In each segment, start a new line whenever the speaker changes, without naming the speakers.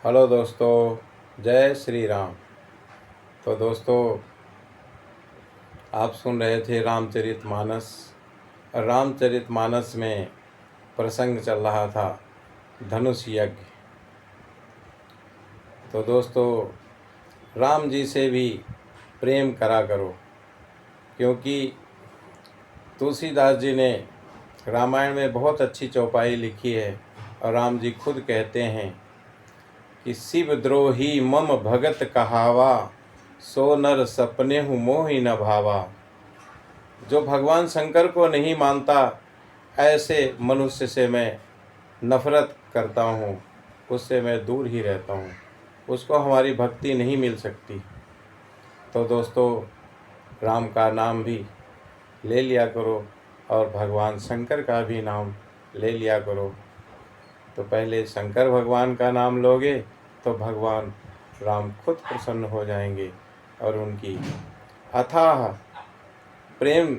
Hello दोस्तों, जय श्री राम। तो दोस्तों, आप सुन रहे थे रामचरितमानस। रामचरितमानस में प्रसंग चल रहा था धनुष यज्ञ। तो दोस्तों, राम जी से भी प्रेम करा करो, क्योंकि तुलसीदास जी ने रामायण में बहुत अच्छी चौपाई लिखी है। और राम जी खुद कहते हैं कि शिव द्रोही मम भगत कहावा, सो नर सपने हूँ मोहि न भावा। जो भगवान शंकर को नहीं मानता, ऐसे मनुष्य से मैं नफरत करता हूँ, उससे मैं दूर ही रहता हूँ, उसको हमारी भक्ति नहीं मिल सकती। तो दोस्तों, राम का नाम भी ले लिया करो और भगवान शंकर का भी नाम ले लिया करो। तो पहले शंकर भगवान का नाम लोगे तो भगवान राम खुद प्रसन्न हो जाएंगे और उनकी अथाह प्रेम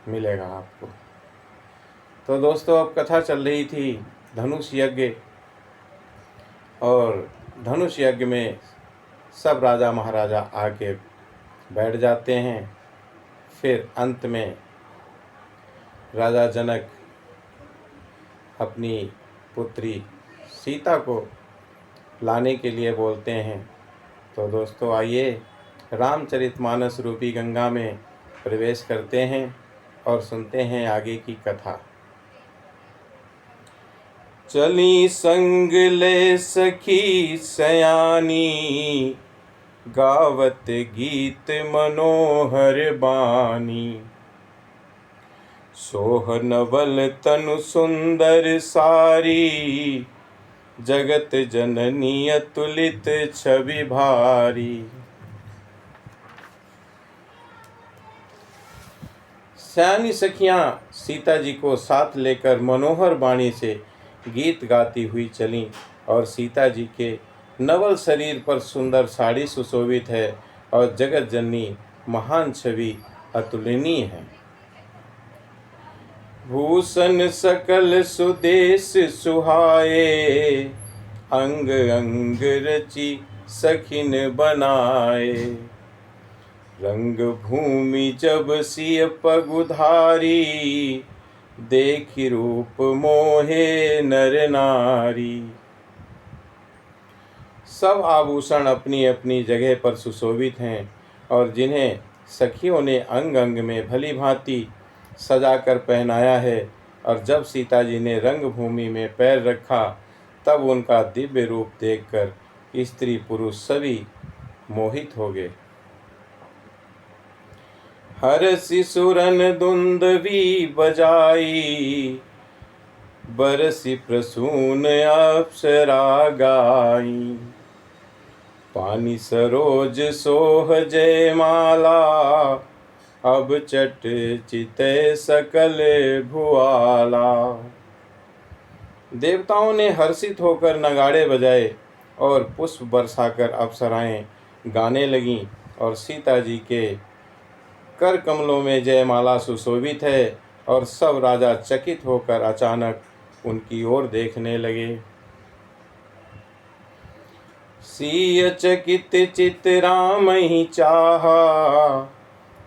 मिलेगा आपको। तो दोस्तों, अब कथा चल रही थी धनुष यज्ञ, और धनुष यज्ञ में सब राजा महाराजा आके बैठ जाते हैं। फिर अंत में राजा जनक अपनी पुत्री सीता को लाने के लिए बोलते हैं। तो दोस्तों, आइए रामचरितमानस रूपी गंगा में प्रवेश करते हैं और सुनते हैं आगे की कथा। चली संग ले सखी सयानी, गावत गीत मनोहर बानी। सोहनवल तनु सुंदर सारी, जगत जननी अतुलित छवि भारी। सयानी सखियां सीता जी को साथ लेकर मनोहर बाणी से गीत गाती हुई चलीं, और सीता जी के नवल शरीर पर सुंदर साड़ी सुशोभित है और जगत जननी महान छवि अतुलनीय है। भूषण सकल सुदेश सुहाए, अंग अंग रचि सखिन बनाए। रंग भूमि जब सिय पगुधारी, देखि रूप मोहे नर नारी। सब आभूषण अपनी अपनी जगह पर सुशोभित हैं, और जिन्हें सखियों ने अंग अंग में भली भांति सजाकर पहनाया है। और जब सीता जी ने रंगभूमि में पैर रखा, तब उनका दिव्य रूप देखकर स्त्री पुरुष सभी मोहित हो गए। हरसि सुरन दुंदवी बजाई, बरसि प्रसून अप्सरा गाई। पानी सरोज सोह जयमाला, अब चट चितय सकल भुआला। देवताओं ने हर्षित होकर नगाड़े बजाए और पुष्प बरसाकर अप्सराएं गाने लगीं, और सीता जी के कर कमलों में जयमाला सुशोभित है। और सब राजा चकित होकर अचानक उनकी ओर देखने लगे। सिय चकित चित राम ही चाहा,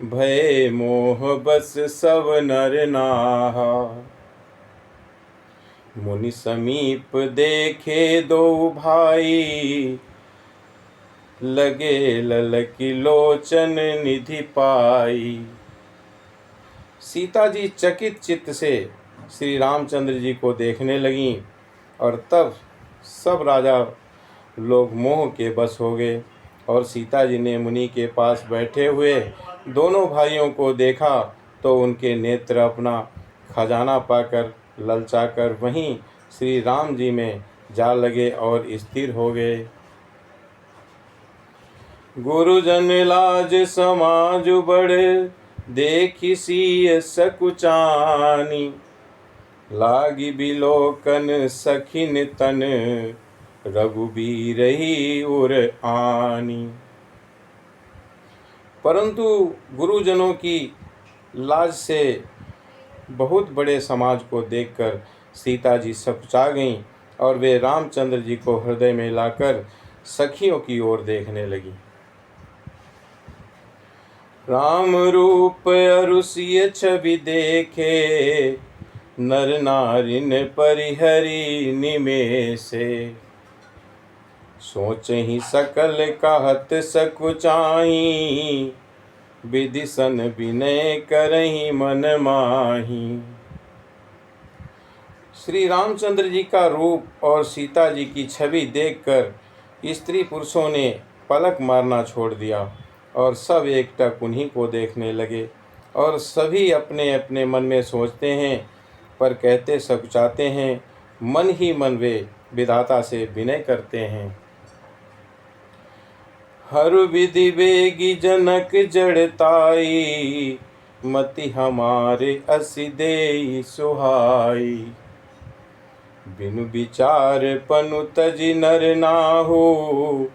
भय मोह बस सब नर नाहा। मुनि समीप देखे दो भाई, लगे ललकी लोचन निधि पाई। सीता जी चकित चित्त से श्री रामचंद्र जी को देखने लगीं, और तब सब राजा लोग मोह के बस हो गए। और सीता जी ने मुनि के पास बैठे हुए दोनों भाइयों को देखा, तो उनके नेत्र अपना खजाना पाकर ललचाकर वहीं श्री राम जी में जा लगे और स्थिर हो गए। गुरुजन लाज समाज बड़े, देखि सिय सकुचानी। लागी बिलोकन सखिन तन, रघुबीर ही उर आनी। परंतु गुरुजनों की लाज से बहुत बड़े समाज को देखकर सीता जी सकुचा गईं, और वे रामचंद्र जी को हृदय में लाकर सखियों की ओर देखने लगी। राम रूप अरुषिय छवि देखे, नर नारिन परिहरी निमेषे। सोच ही सकल कहत सकुचाई, विधि सन विनय करही मन माही। श्री रामचंद्र जी का रूप और सीता जी की छवि देखकर स्त्री पुरुषों ने पलक मारना छोड़ दिया और सब एकटक उन्हीं को देखने लगे। और सभी अपने अपने मन में सोचते हैं पर कहते सकुचाते हैं, मन ही मन वे विधाता से विनय करते हैं। हर विधि वेगी जनक जड़ताई, मति हमारे असि देई सुहाई। बिनु विचार पनु तजि नर नाहु,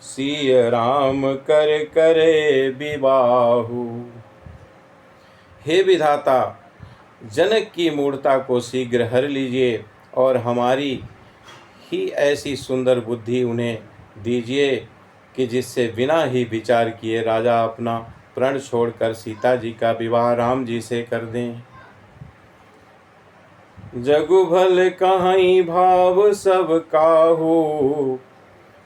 सिय राम कर करे विवाहु। हे विधाता, जनक की मूर्ता को शीघ्र हर लीजिए और हमारी ही ऐसी सुंदर बुद्धि उन्हें दीजिए कि जिससे बिना ही विचार किए राजा अपना प्रण छोड़कर सीता जी का विवाह राम जी से कर दें। जगु भल कहीं भाव सब काहू,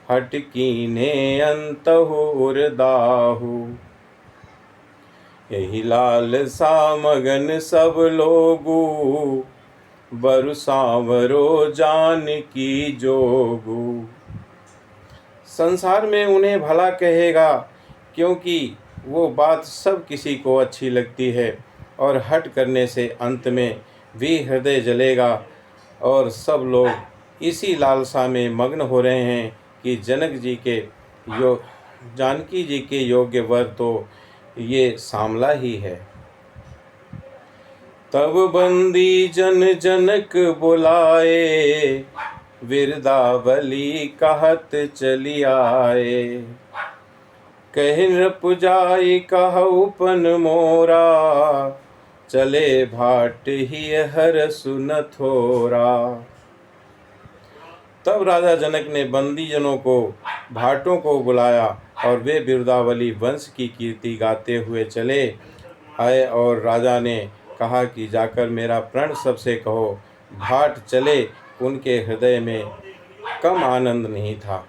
हट कीने अंत होर दाहू। यही लाल सा मगन सब लोगू, बरु सांवरो जान की जोगू। संसार में उन्हें भला कहेगा, क्योंकि वो बात सब किसी को अच्छी लगती है और हट करने से अंत में भी हृदय जलेगा। और सब लोग इसी लालसा में मग्न हो रहे हैं कि जानकी जी के योग्य वर तो ये सांवला ही है। तब बंदी जन जनक बुलाए, विरदावली कहत चली आए। कह नृप जाई कहु पन मोरा, चले भाट ही हर सुन थोरा। तब राजा जनक ने बंदी जनों को भाटों को बुलाया और वे बिरदावली वंश की कीर्ति गाते हुए चले आए। और राजा ने कहा कि जाकर मेरा प्रण सबसे कहो। भाट चले, उनके हृदय में कम आनंद नहीं था।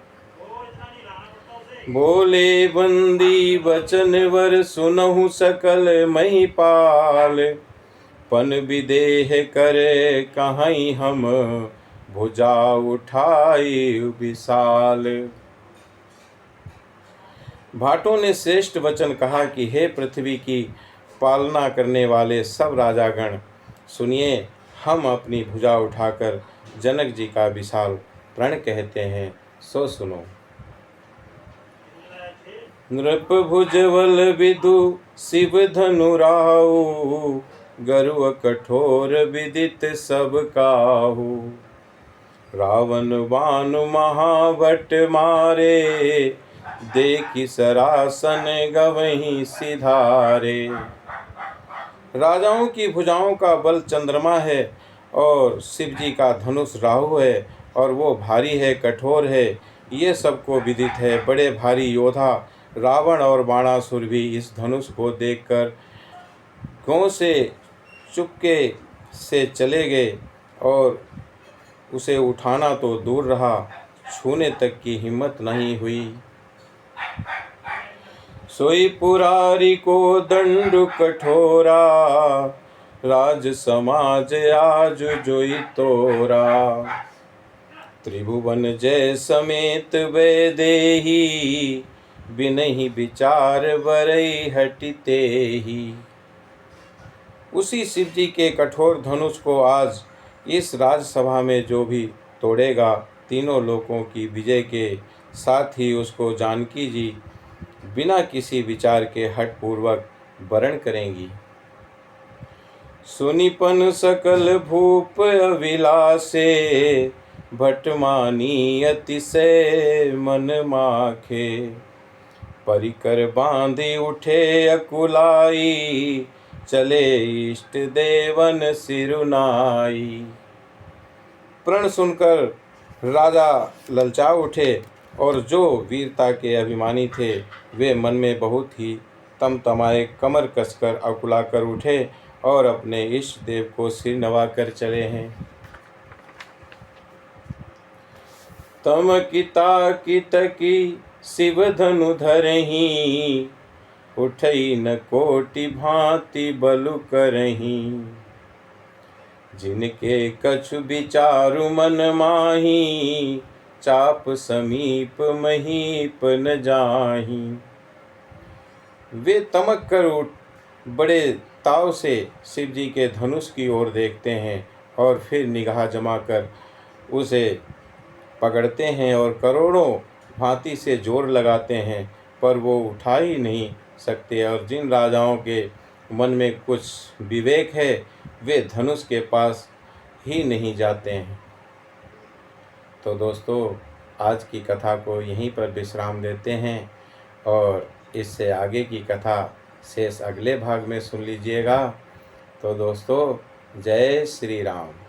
बोले बंदी वचन वर सुनहु सकल महिपाल, पन विदेह करे कहीं हम भुजा उठाई विशाल। भाटों ने श्रेष्ठ वचन कहा कि हे पृथ्वी की पालना करने वाले सब राजागण, सुनिए, हम अपनी भुजा उठाकर जनक जी का विशाल प्रण कहते हैं, सो सुनो। नृप भुजवल विदु शिव धनु राहु, गरुड़ कठोर विदित सब काहू। रावण बाण महाभट मारे, देखि सरासन गवहीं सिधारे। राजाओं की भुजाओं का बल चंद्रमा है और शिव जी का धनुष राहु है और वो भारी है, कठोर है, ये सबको विदित है। बड़े भारी योद्धा रावण और बाणासुर भी इस धनुष को देखकर गांव से चुपके से चले गए और उसे उठाना तो दूर रहा, छूने तक की हिम्मत नहीं हुई। सोई पुरारी को दंड कठोरा, राज समाज आज जोई तोरा। त्रिभुवन जय समेत वैदेही, बिनहि विचार वरई हटिते ही। उसी शिव जी के कठोर धनुष को आज इस राजसभा में जो भी तोड़ेगा, तीनों लोकों की विजय के साथ ही उसको जानकी जी बिना किसी विचार के हठ पूर्वक वरण करेंगी। सुनिपन सकल भूप अविलासे, भटमानी अतिशय मन माखे। परिकर बांधे उठे अकुलाई, चले इष्ट देवन सिरुनाई। प्रण सुनकर राजा ललचा उठे और जो वीरता के अभिमानी थे वे मन में बहुत ही तमतमाए कमर कसकर अकुला कर उठे और अपने इष्ट देव को सिर नवाकर चले हैं। तम किता कितकी शिव धनु धरहीं, उठई न कोटि भांति बलु करहीं। जिनके कछु विचारु मन माही, चाप समीप महीप न जाही। वे तमक कर उठ बड़े ताव से शिव जी के धनुष की ओर देखते हैं और फिर निगाह जमाकर उसे पकड़ते हैं और करोड़ों भांति से जोर लगाते हैं, पर वो उठा ही नहीं सकते। और जिन राजाओं के मन में कुछ विवेक है वे धनुष के पास ही नहीं जाते हैं। तो दोस्तों, आज की कथा को यहीं पर विश्राम देते हैं और इससे आगे की कथा शेष अगले भाग में सुन लीजिएगा। तो दोस्तों, जय श्री राम।